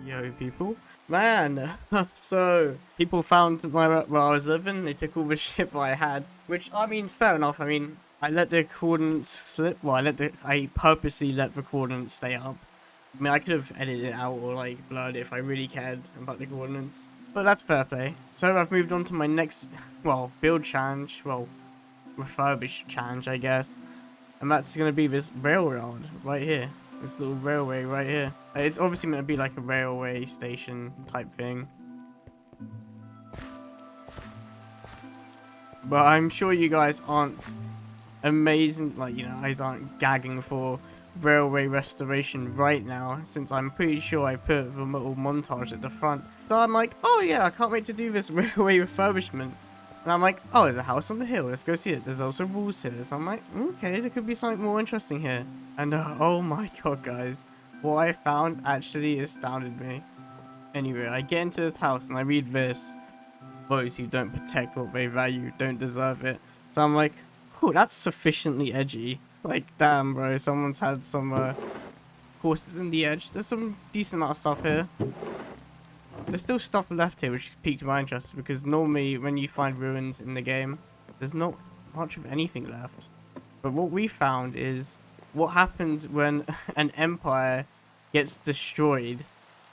Yo, people. Man, so people found where I was living. They took all the shit that I had, which I mean, is fair enough. I mean, I let the coordinates slip. Well, I purposely let the coordinates stay up. I mean, I could have edited it out or like blurred it if I really cared about the coordinates. But that's fair play. So I've moved on to my next, well, build challenge. Well, refurbish challenge, I guess. And that's going to be this railroad right here. This little railway right here. It's obviously going to be like a railway station type thing. But I'm sure you guys aren't amazing, like, you guys aren't gagging for railway restoration right now, since I'm pretty sure I put the little montage at the front. So I'm like, oh yeah, I can't wait to do this railway refurbishment. And I'm like, oh, there's a house on the hill, let's go see it. There's also rules here. So I'm like, okay, there could be something more interesting here. And oh my god, guys, what I found actually astounded me. Anyway, I get into this house and I read this: those who don't protect what they value don't deserve it. So I'm like, oh, that's sufficiently edgy. Like, damn, bro, someone's had some horses in the edge. There's some decent amount of stuff here. There's still stuff left here which piqued my interest, because normally when you find ruins in the game, there's not much of anything left. But what we found is what happens when an empire gets destroyed.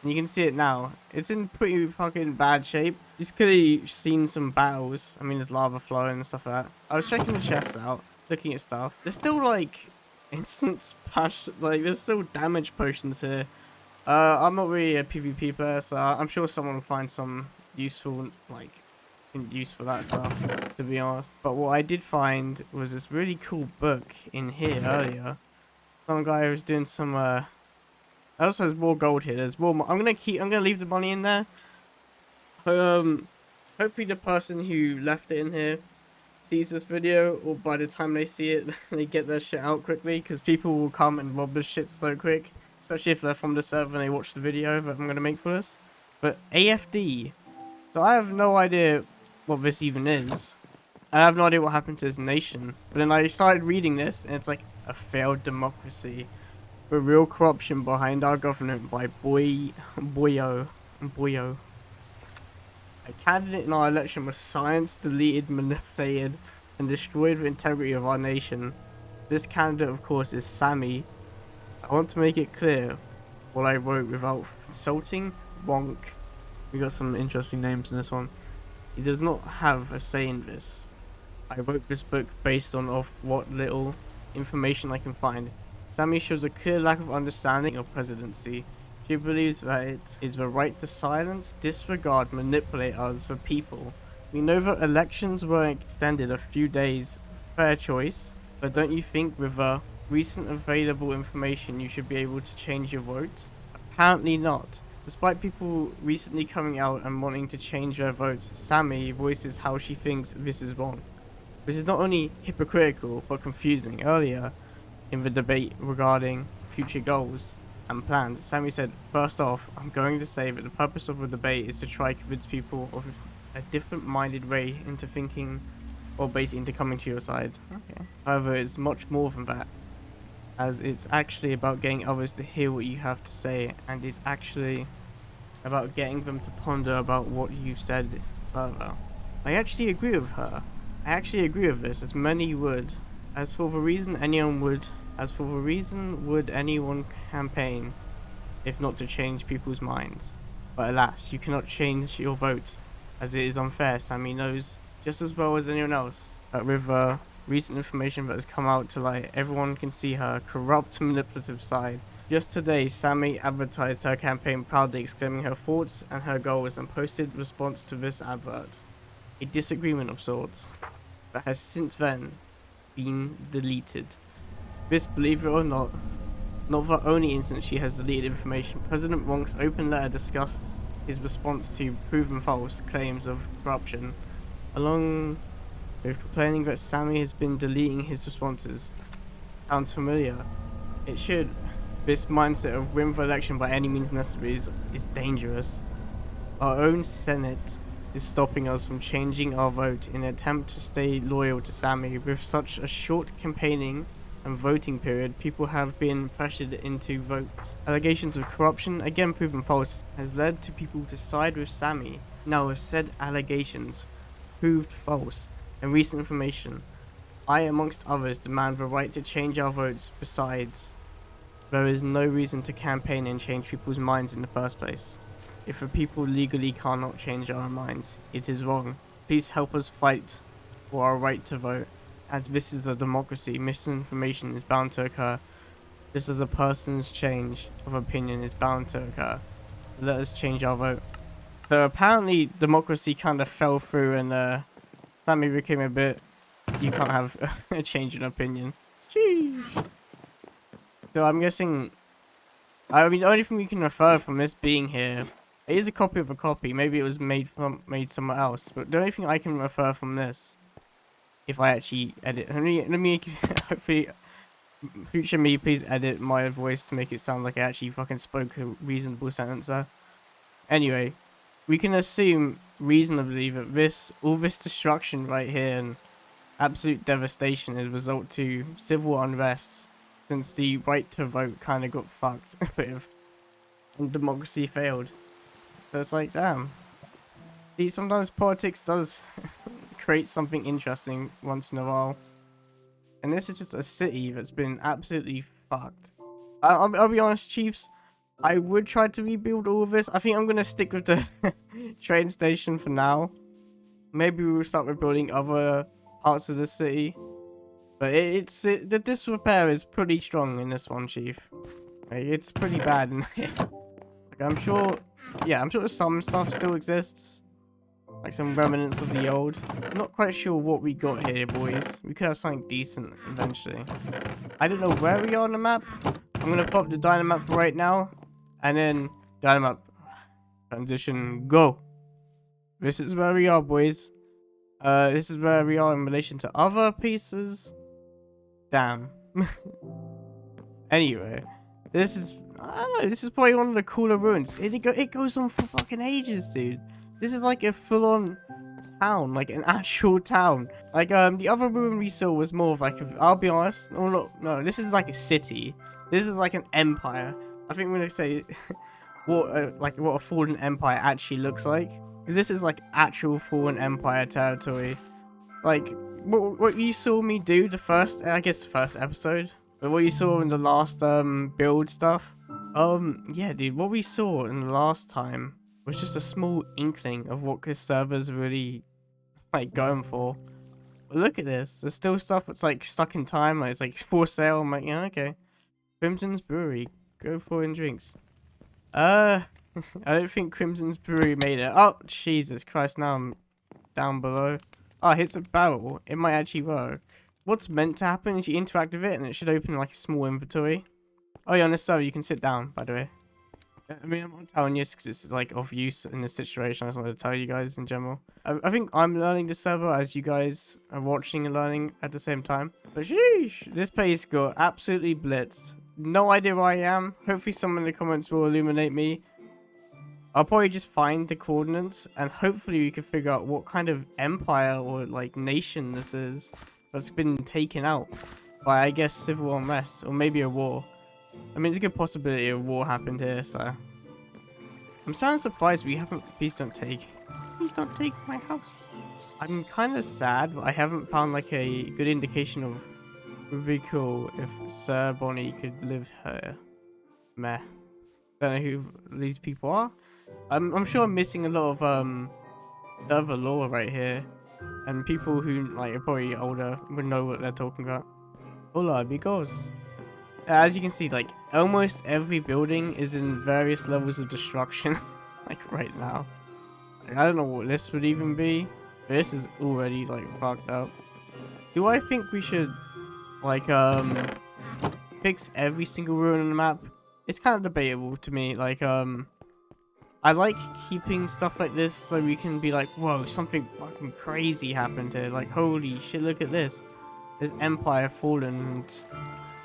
And you can see it now. It's in pretty fucking bad shape. You've clearly seen some battles. I mean, there's lava flowing and stuff like that. I was checking the chests out, looking at stuff. There's still like instant splash, like there's still damage potions here. I'm not really a PvP player, so I'm sure someone will find some useful, like, use for that stuff, to be honest. But what I did find was this really cool book in here earlier. Some guy was doing some, it also has more gold here. There's more. I'm gonna leave the money in there. Hopefully the person who left it in here sees this video, or by the time they see it, they get their shit out quickly, because people will come and rob this shit so quick. Especially if they're from the server and they watch the video that I'm going to make for this. But AFD. So I have no idea what this even is. I have no idea what happened to this nation. But then I started reading this, and it's like a failed democracy. The real corruption behind our government by Boyo. A candidate in our election was silenced, deleted, manipulated, and destroyed the integrity of our nation. This candidate, of course, is Sammy. I want to make it clear what I wrote without consulting Wonk. We got some interesting names in this one. He does not have a say in this. I wrote this book based on what little information I can find. Sammy shows a clear lack of understanding of presidency. She believes that it is the right to silence, disregard, manipulate us, the people. We know that elections were extended a few days. Fair choice. But don't you think with the recent available information you should be able to change your vote? Apparently not. Despite people recently coming out and wanting to change their votes, Sammy voices how she thinks this is wrong. This is not only hypocritical but confusing. Earlier in the debate regarding future goals and plans, Sammy said, first off, I'm going to say that the purpose of the debate is to try to convince people of a different minded way into thinking, or basically into coming to your side. Okay. However, it's much more than that, as it's actually about getting others to hear what you have to say, and it's actually about getting them to ponder about what you've said further. I actually agree with her. I actually agree with this, as many would. As for the reason would anyone campaign, if not to change people's minds? But alas, you cannot change your vote, as it is unfair. Sammy knows just as well as anyone else that with recent information that has come out to light, everyone can see her corrupt, manipulative side. Just today, Sammy advertised her campaign proudly, exclaiming her thoughts and her goals, and posted response to this advert. A disagreement of sorts, that has since then been deleted. This, believe it or not the only instance she has deleted information. President Wonk's open letter discussed his response to proven false claims of corruption, along with complaining that Sammy has been deleting his responses. Sounds familiar. It should. This mindset of win for election by any means necessary is dangerous. Our own Senate is stopping us from changing our vote in an attempt to stay loyal to Sammy. With such a short campaigning and voting period, people have been pressured into votes. Allegations of corruption, again proven false, has led to people to side with Sammy. Now, with said allegations proved false and recent information, I, amongst others, demand the right to change our votes. Besides, there is no reason to campaign and change people's minds in the first place. If the people legally cannot change our minds, it is wrong. Please help us fight for our right to vote. As this is a democracy, misinformation is bound to occur, just as a person's change of opinion is bound to occur. Let us change our vote. So apparently democracy kind of fell through and Sammy became a bit, you can't have a change in opinion. Sheesh. So I'm guessing, I mean, the only thing we can refer from this being here, it is a copy of a copy. Maybe it was made somewhere else. But the only thing I can refer from this, if I actually edit, let me hopefully, future me, please edit my voice to make it sound like I actually fucking spoke a reasonable sentence there. Anyway, we can assume reasonably that all this destruction right here and absolute devastation is a result to civil unrest, since the right to vote kind of got fucked with and democracy failed. So it's like, damn. See, sometimes politics does create something interesting once in a while. And this is just a city that's been absolutely fucked. I'll be honest, Chiefs, I would try to rebuild all of this. I think I'm going to stick with the train station for now. Maybe we'll start rebuilding other parts of the city. But the disrepair is pretty strong in this one, Chief. Like, it's pretty bad in here. Like, I'm sure some stuff still exists. Like some remnants of the old. I'm not quite sure what we got here, boys. We could have something decent eventually. I don't know where we are on the map. I'm gonna pop the dynamap right now. And then dynamap. Transition, go. This is where we are, boys. This is where we are in relation to other pieces. Damn. Anyway, this is, I don't know, this is probably one of the cooler ruins. It goes on for fucking ages, dude. This is like a full-on town, like an actual town. Like, the other ruin we saw was more of like, I'll be honest, no, this is like a city. This is like an empire. I think we're gonna say what a fallen empire actually looks like. Because this is like actual fallen empire territory. Like, what you saw me do first episode, but what you saw in the last build stuff, yeah, dude, what we saw in the last time was just a small inkling of what this server's really like going for. But look at this, there's still stuff that's like stuck in time, like it's like for sale. I'm like, yeah, okay. Crimson's Brewery, go for in drinks. I don't think Crimson's Brewery made it. Oh, Jesus Christ, now I'm down below. Oh, here's a barrel. It might actually work. What's meant to happen is you interact with it and it should open like a small inventory. Oh yeah, on this server you can sit down, by the way. I mean, I'm not telling you because it's like of use in this situation. I just wanted to tell you guys in general. I think I'm learning this server as you guys are watching and learning at the same time. But sheesh, this place got absolutely blitzed. No idea where I am. Hopefully someone in the comments will illuminate me. I'll probably just find the coordinates and hopefully we can figure out what kind of empire or like nation this is that's been taken out by, I guess, civil unrest or maybe a war. I mean, it's a good possibility a war happened here, so I'm sounding surprised we haven't. Please don't take my house. I'm kind of sad, but I haven't found like a good indication of. It would be cool if Sir Bonnie could live here. Meh. Don't know who these people are. I'm sure I'm missing a lot of server lore right here, and people who like are probably older would know what they're talking about. Hola amigos. As you can see, like almost every building is in various levels of destruction. Like right now, like, I don't know what this would even be. But this is already like fucked up. Do I think we should like fix every single ruin on the map? It's kind of debatable to me. Like I like keeping stuff like this so we can be like, whoa, something fucking crazy happened here. Like, holy shit, look at this. This empire fallen and just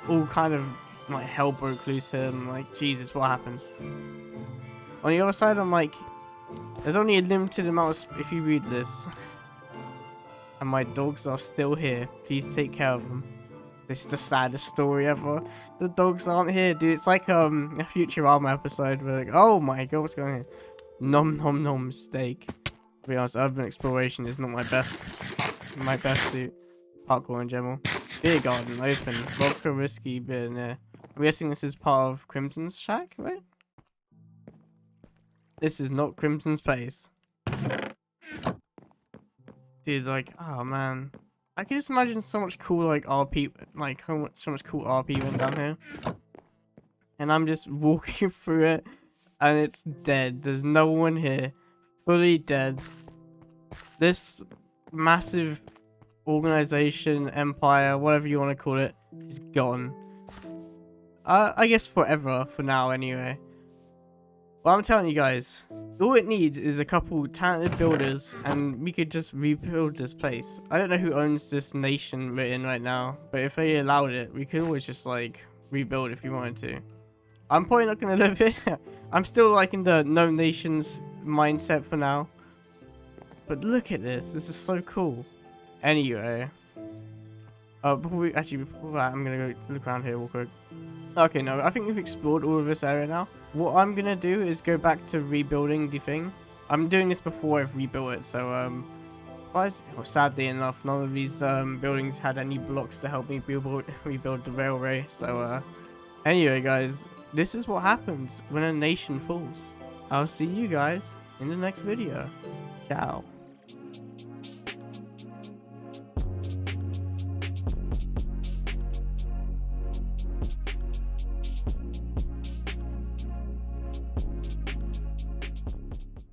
all kind of like hell broke loose here. And like, Jesus, what happened? On the other side, I'm like, there's only a limited amount of if you read this. And my dogs are still here. Please take care of them. This is the saddest story ever. The dogs aren't here, dude. It's like a Futurama episode where like, oh my god, what's going on? Nom nom nom steak. To be honest, urban exploration is not my best suit. Parkour in general. Beer garden open. Vodka whiskey beer near. I'm guessing this is part of Crimson's shack, right? This is not Crimson's place. Dude, like, oh man. I can just imagine so much cool, like, RP, like, so much cool RP went down here. And I'm just walking through it, and it's dead. There's no one here. Fully dead. This massive organization, empire, whatever you want to call it, is gone. I guess forever, for now, anyway. Well, I'm telling you guys, all it needs is a couple talented builders, and we could just rebuild this place. I don't know who owns this nation we're in right now, but if they allowed it, we could always just, like, rebuild if we wanted to. I'm probably not going to live here. I'm still, like, in the no nations mindset for now. But look at this. This is so cool. Anyway. Before that, I'm going to go look around here real quick. Okay, no, I think we've explored all of this area now. What I'm gonna do is go back to rebuilding the thing. I'm doing this before I've rebuilt it, so sadly enough, none of these buildings had any blocks to help me rebuild the railway. So anyway, guys, this is what happens when a nation falls. I'll see you guys in the next video. Ciao.